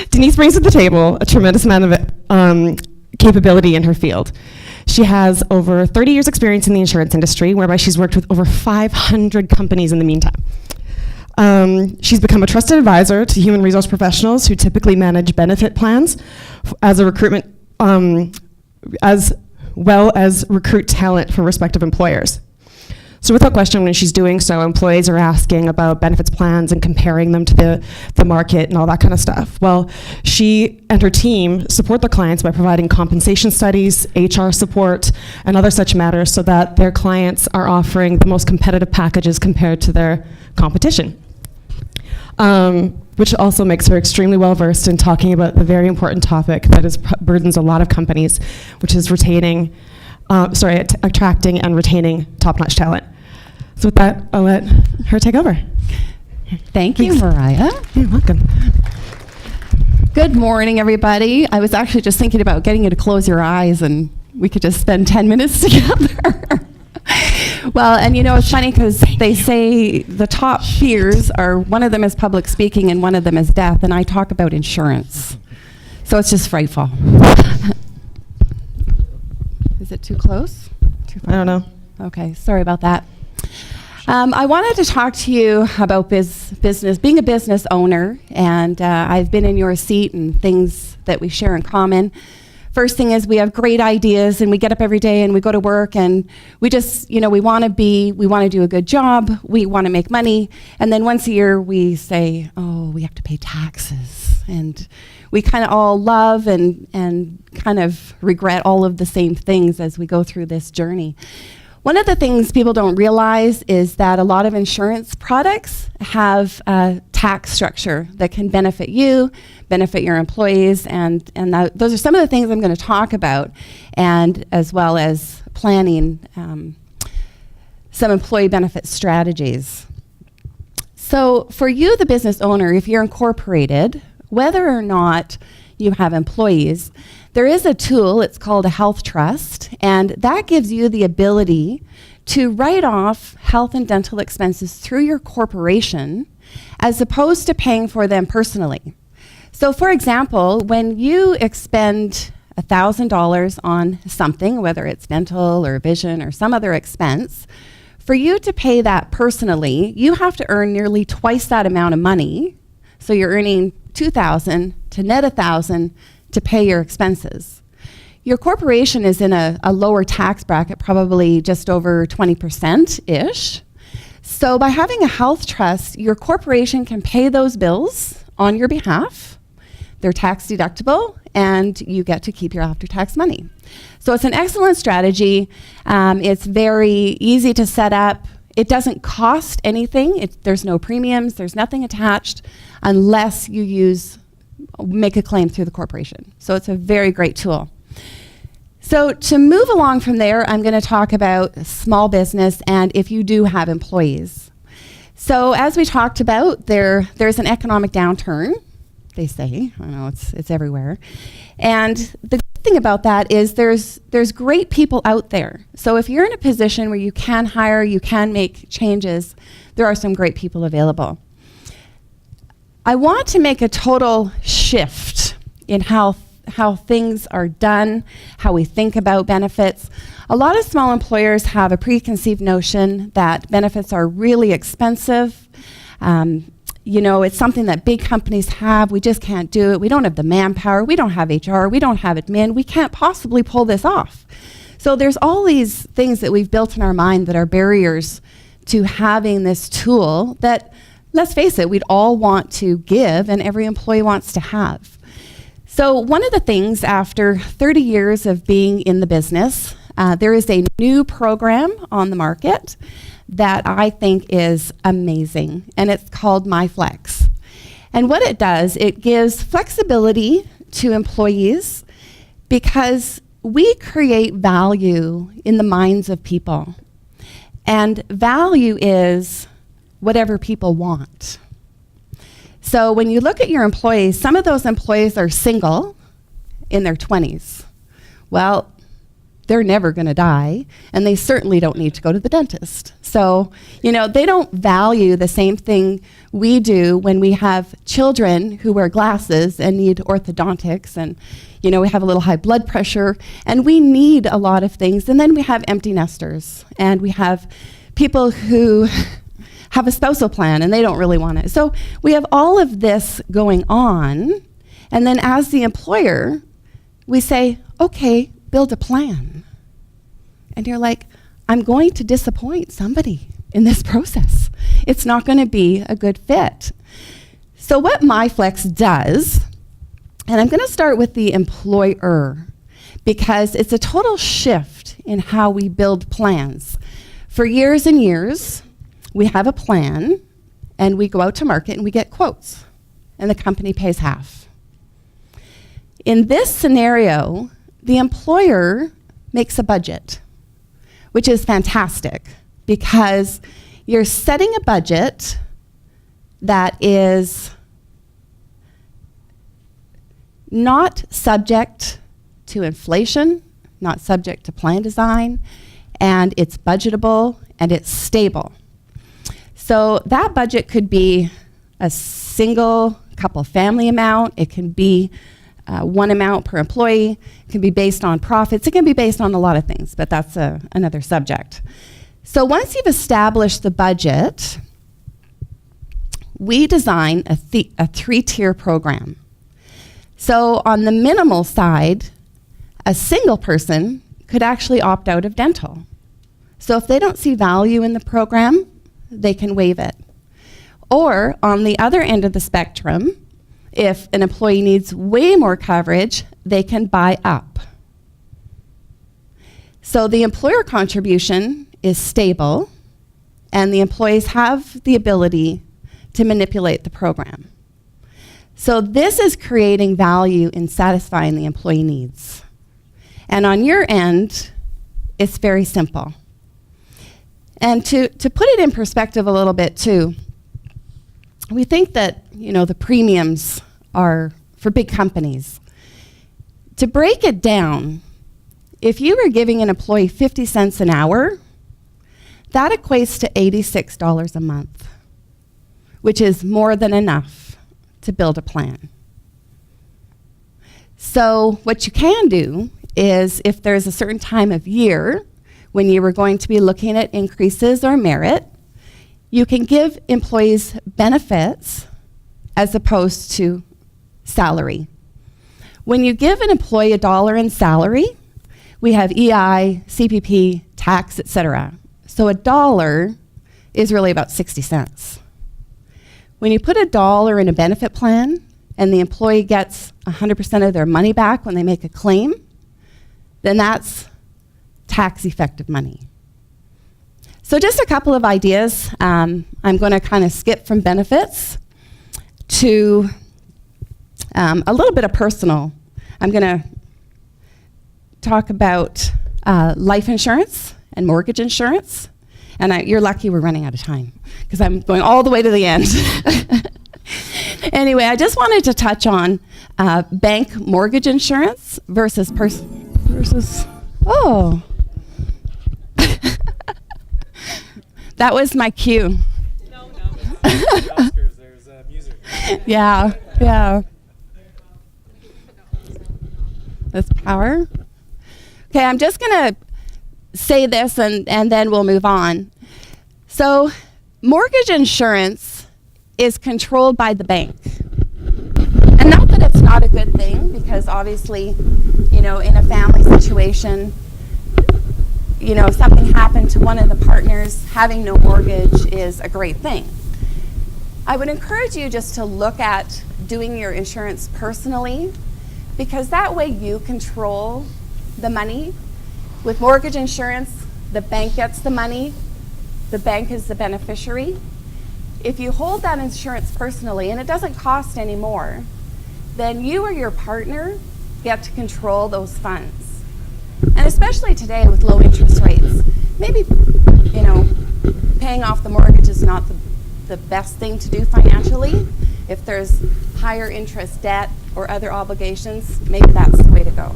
Denise brings to the table a tremendous amount of capability in her field. She has over 30 years experience in the insurance industry, whereby she's worked with over 500 companies in the meantime. She's become a trusted advisor to human resource professionals who typically manage benefit plans as a recruitment, as well as recruit talent for respective employers. So without question, when she's doing so, employees are asking about benefits plans and comparing them to the market and all that kind of stuff. Well, she and her team support their clients by providing compensation studies, HR support, and other such matters so that their clients are offering the most competitive packages compared to their competition. Which also makes her extremely well versed in talking about the very important topic that burdens a lot of companies, which is attracting and retaining top-notch talent. So with that, I'll let her take over. Thank you, Mariah. You're welcome. Good morning, everybody. I was actually just thinking about getting you to close your eyes and we could just spend 10 minutes together. Well, and you know, it's funny because they say the top fears are, one of them is public speaking and one of them is death, and I talk about insurance. So it's just frightful. Is it too close? Too far? I don't know. Okay, sorry about that. I wanted to talk to you about business, being a business owner, and I've been in your seat and things that we share in common. First thing is we have great ideas and we get up every day and we go to work and we just, we want to do a good job, we want to make money, and then once a year we say, oh, we have to pay taxes. And we kind of all love and kind of regret all of the same things as we go through this journey. One of the things people don't realize is that a lot of insurance products have a tax structure that can benefit you, benefit your employees, and those are some of the things I'm going to talk about, and as well as planning some employee benefit strategies. So for you, the business owner, if you're incorporated, whether or not you have employees, there is a tool, it's called a health trust, and that gives you the ability to write off health and dental expenses through your corporation as opposed to paying for them personally. So for example, when you expend $1,000 on something, whether it's dental or vision or some other expense, for you to pay that personally, you have to earn nearly twice that amount of money. So you're earning $2,000 to net $1,000 to pay your expenses. Your corporation is in a lower tax bracket, probably just over 20%-ish. So by having a health trust, your corporation can pay those bills on your behalf. They're tax deductible, and you get to keep your after-tax money. So it's an excellent strategy. It's very easy to set up. It doesn't cost anything. There's no premiums. There's nothing attached unless you make a claim through the corporation. So it's a very great tool. So to move along from there, I'm going to talk about small business and if you do have employees. So as we talked about, there's an economic downturn, they say. I know it's everywhere. And the good thing about that is there's great people out there. So if you're in a position where you can hire, you can make changes, there are some great people available. I want to make a total shift in how things are done, how we think about benefits. A lot of small employers have a preconceived notion that benefits are really expensive. It's something that big companies have. We just can't do it. We don't have the manpower. We don't have HR. We don't have admin. We can't possibly pull this off. So there's all these things that we've built in our mind that are barriers to having this tool that, let's face it, we'd all want to give and every employee wants to have. So one of the things, after 30 years of being in the business, there is a new program on the market that I think is amazing, and it's called MyFlex. And what it does, it gives flexibility to employees because we create value in the minds of people. And value is whatever people want. So when you look at your employees, some of those employees are single in their 20s. Well, they're never going to die, and they certainly don't need to go to the dentist. So, they don't value the same thing we do when we have children who wear glasses and need orthodontics, and, we have a little high blood pressure, and we need a lot of things. And then we have empty nesters, and we have people who have a spousal plan, and they don't really want it. So we have all of this going on, and then as the employer, we say, okay, build a plan. And you're like, I'm going to disappoint somebody in this process. It's not going to be a good fit. So what MyFlex does, and I'm going to start with the employer, because it's a total shift in how we build plans. For years and years, we have a plan, and we go out to market and we get quotes, and the company pays half. In this scenario, the employer makes a budget, which is fantastic because you're setting a budget that is not subject to inflation, not subject to plan design, and it's budgetable and it's stable. So that budget could be a single couple family amount. It can be one amount per employee. It can be based on profits. It can be based on a lot of things, but that's another subject. So once you've established the budget, we design a three-tier program. So on the minimal side, a single person could actually opt out of dental. So if they don't see value in the program, they can waive it. Or on the other end of the spectrum, if an employee needs way more coverage, they can buy up. So the employer contribution is stable, and the employees have the ability to manipulate the program. So this is creating value in satisfying the employee needs. And on your end, it's very simple. And to put it in perspective a little bit too, we think that, the premiums are for big companies. To break it down, if you were giving an employee 50 cents an hour, that equates to $86 a month, which is more than enough to build a plan. So what you can do is, if there's a certain time of year when you were going to be looking at increases or merit, you can give employees benefits as opposed to salary. When you give an employee $1 in salary, we have EI, CPP, tax, etc. So $1 is really about 60 cents. When you put $1 in a benefit plan and the employee gets 100% of their money back when they make a claim, then that's tax-effective money. So just a couple of ideas. I'm going to kind of skip from benefits to a little bit of personal. I'm going to talk about life insurance and mortgage insurance. And you're lucky we're running out of time because I'm going all the way to the end. Anyway, I just wanted to touch on bank mortgage insurance versus oh. That was my cue. No. Oscars, there's music. Yeah. This power. Okay, I'm just going to say this and then we'll move on. So, mortgage insurance is controlled by the bank. And not that it's not a good thing, because obviously, in a family situation, if something happened to one of the partners, having no mortgage is a great thing. I would encourage you just to look at doing your insurance personally, because that way you control the money. With mortgage insurance, the bank gets the money, the bank is the beneficiary. If you hold that insurance personally, and it doesn't cost any more, then you or your partner get to control those funds. And especially today with low interest rates, maybe, paying off the mortgage is not the best thing to do financially. If there's higher interest debt or other obligations, maybe that's the way to go.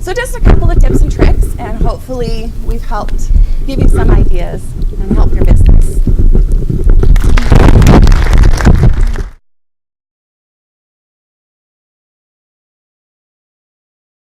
So just a couple of tips and tricks, and hopefully we've helped give you some ideas and help your business.